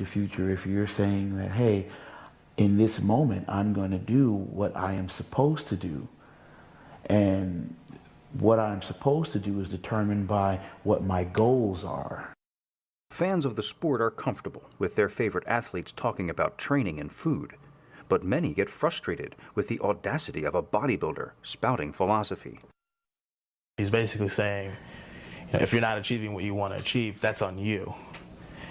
the future if you're saying that, hey, in this moment, I'm going to do what I am supposed to do. And what I'm supposed to do is determined by what my goals are. Fans of the sport are comfortable with their favorite athletes talking about training and food, but many get frustrated with the audacity of a bodybuilder spouting philosophy. He's basically saying, you know, if you're not achieving what you want to achieve, that's on you.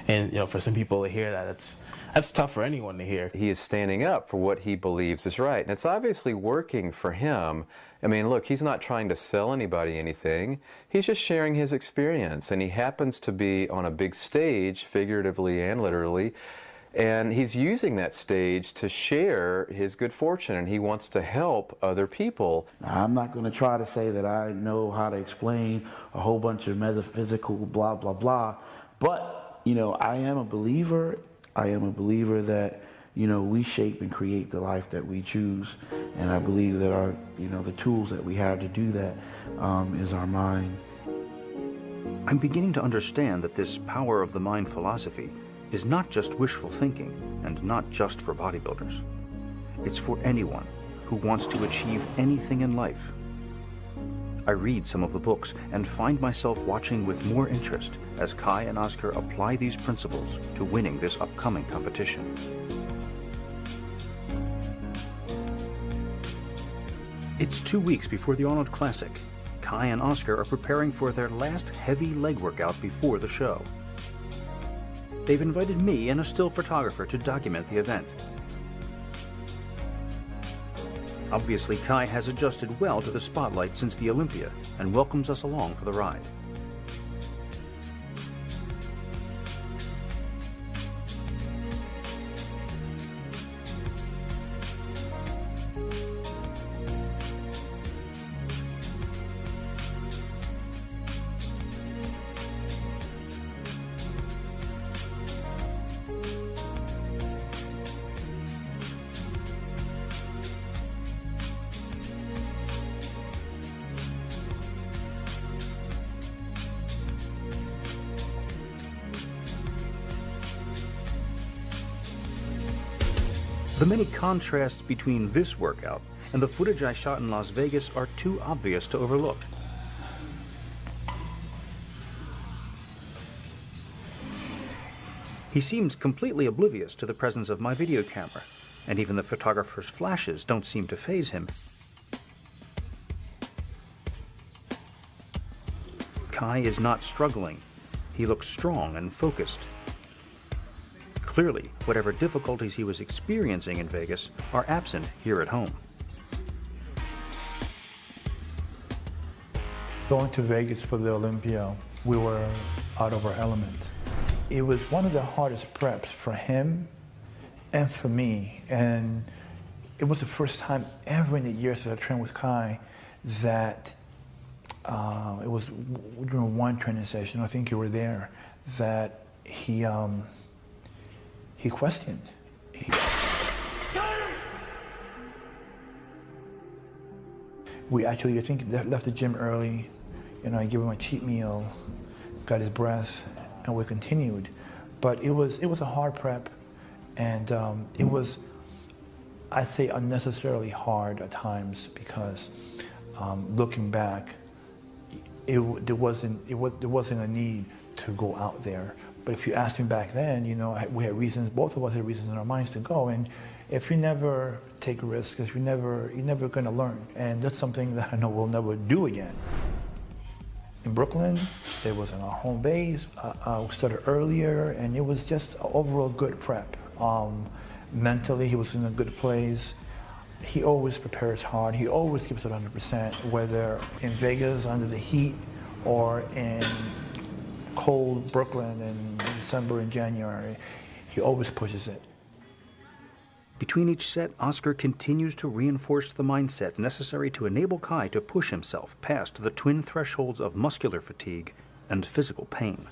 And you know, for some people to hear that, that's tough for anyone to hear. He is standing up for what he believes is right, and it's obviously working for him. I mean, look, he's not trying to sell anybody anything. He's just sharing his experience, and he happens to be on a big stage, figuratively and literally, and he's using that stage to share his good fortune, and he wants to help other people. Now, I'm not going to try to say that I know how to explain a whole bunch of metaphysical blah, blah, blah, but, you know, I am a believer. I am a believer that, you know, we shape and create the life that we choose, and I believe that our, you know, the tools that we have to do that is our mind. I'm beginning to understand that this power of the mind philosophy is not just wishful thinking and not just for bodybuilders. It's for anyone who wants to achieve anything in life. I read some of the books and find myself watching with more interest as Kai and Oscar apply these principles to winning this upcoming competition. It's 2 weeks before the Arnold Classic. Kai and Oscar are preparing for their last heavy leg workout before the show. They've invited me and a still photographer to document the event. Obviously, Kai has adjusted well to the spotlight since the Olympia and welcomes us along for the ride. The many contrasts between this workout and the footage I shot in Las Vegas are too obvious to overlook. He seems completely oblivious to the presence of my video camera, and even the photographer's flashes don't seem to faze him. Kai is not struggling. He looks strong and focused. Clearly, whatever difficulties he was experiencing in Vegas are absent here at home. Going to Vegas for the Olympia, we were out of our element. It was one of the hardest preps for him and for me. And it was the first time ever in the years that I trained with Kai that it was during one training session, I think you were there, that he questioned. We actually, I think, left the gym early. You know, I gave him a cheat meal, got his breath, and we continued. But it was a hard prep, and it was, I'd say, unnecessarily hard at times because looking back, there wasn't a need to go out there. But if you asked me back then, you know, we had reasons, both of us had reasons in our minds to go. And if you never take risks, you're never going to learn. And that's something that I know we'll never do again. In Brooklyn, it was in our home base. We started earlier, and it was just an overall good prep. Mentally, he was in a good place. He always prepares hard. He always gives it 100%, whether in Vegas under the heat or in cold Brooklyn in December and January. He always pushes it. Between each set, Oscar continues to reinforce the mindset necessary to enable Kai to push himself past the twin thresholds of muscular fatigue and physical pain.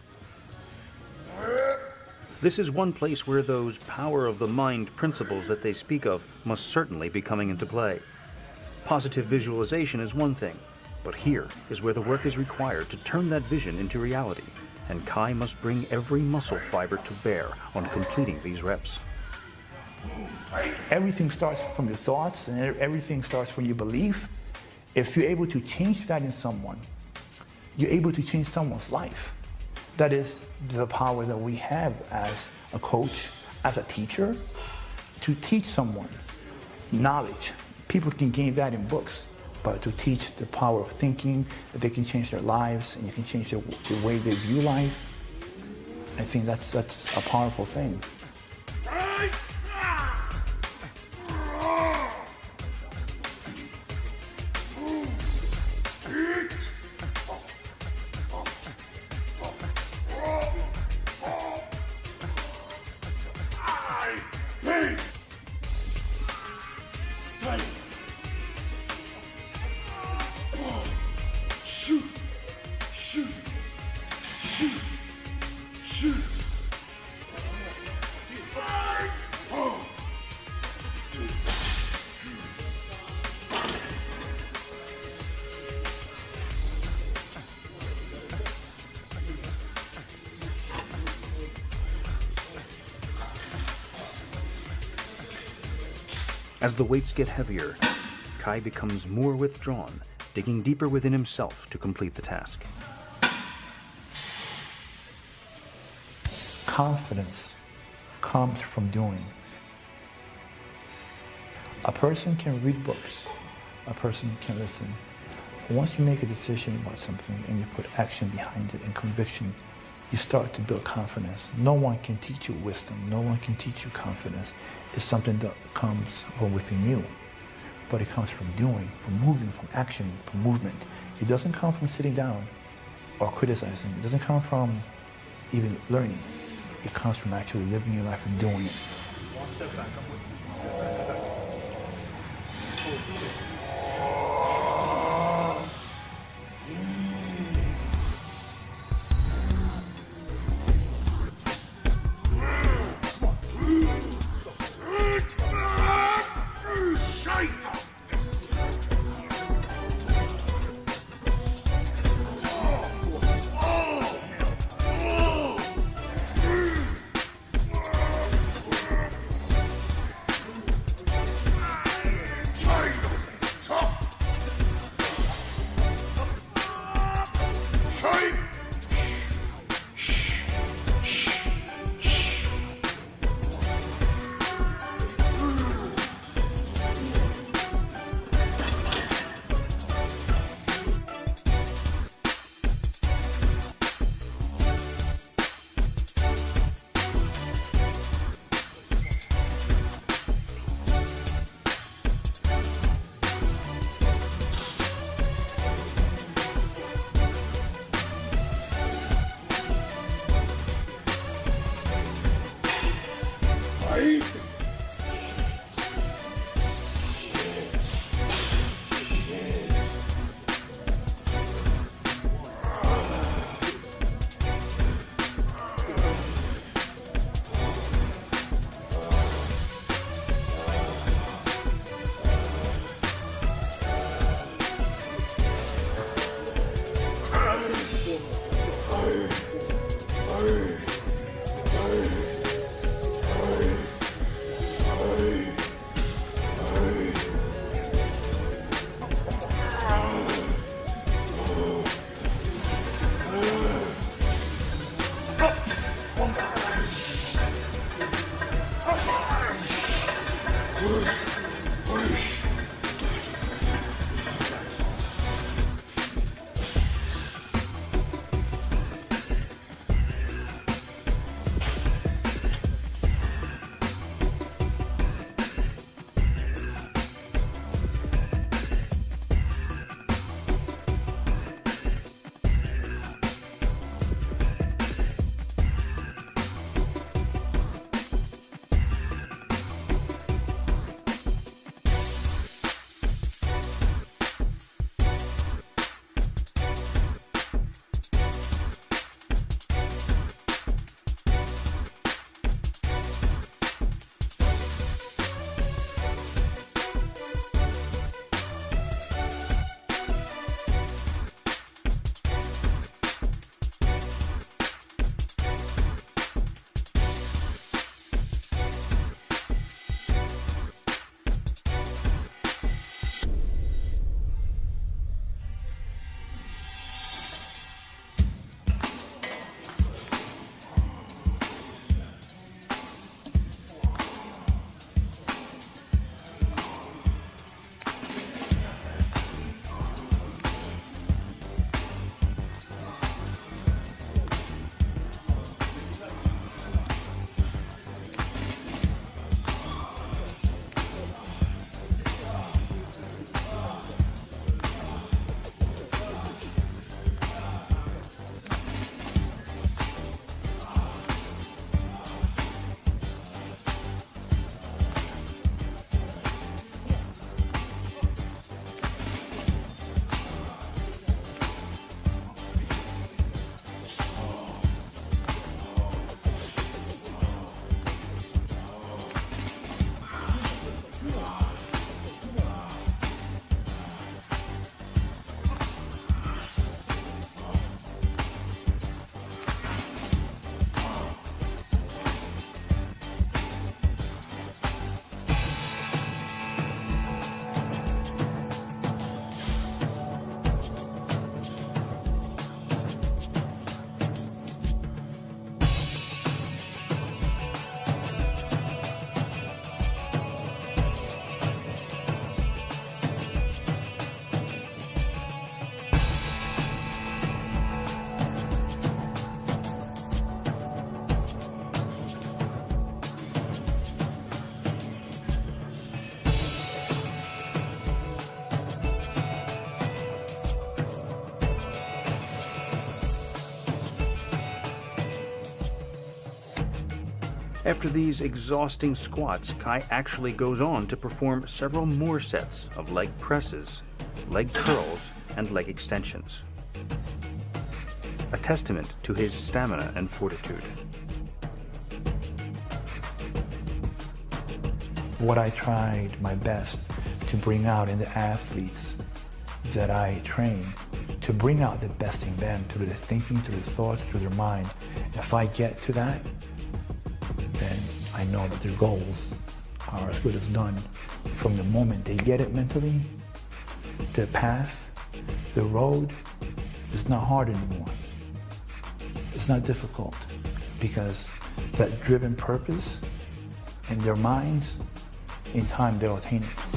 This is one place where those power of the mind principles that they speak of must certainly be coming into play. Positive visualization is one thing, but here is where the work is required to turn that vision into reality, and Kai must bring every muscle fiber to bear on completing these reps. Everything starts from your thoughts, and everything starts from your belief. If you're able to change that in someone, you're able to change someone's life. That is the power that we have as a coach, as a teacher, to teach someone knowledge. People can gain that in books, but to teach the power of thinking, that they can change their lives and you can change the way they view life, I think that's a powerful thing. As the weights get heavier, Kai becomes more withdrawn, digging deeper within himself to complete the task. Confidence comes from doing. A person can read books, a person can listen. Once you make a decision about something and you put action behind it and conviction, you start to build confidence. No one can teach you wisdom. No one can teach you confidence. It's something that comes from within you. But it comes from doing, from moving, from action, from movement. It doesn't come from sitting down or criticizing. It doesn't come from even learning. It comes from actually living your life and doing it. One step back, I'm with you. After these exhausting squats, Kai actually goes on to perform several more sets of leg presses, leg curls, and leg extensions. A testament to his stamina and fortitude. What I tried my best to bring out in the athletes that I train, to bring out the best in them through their thinking, through their thoughts, through their mind. If I get to that, then I know that their goals are as good as done. From the moment they get it mentally, the path, the road is not hard anymore. It's not difficult because that driven purpose in their minds, in time they'll attain it.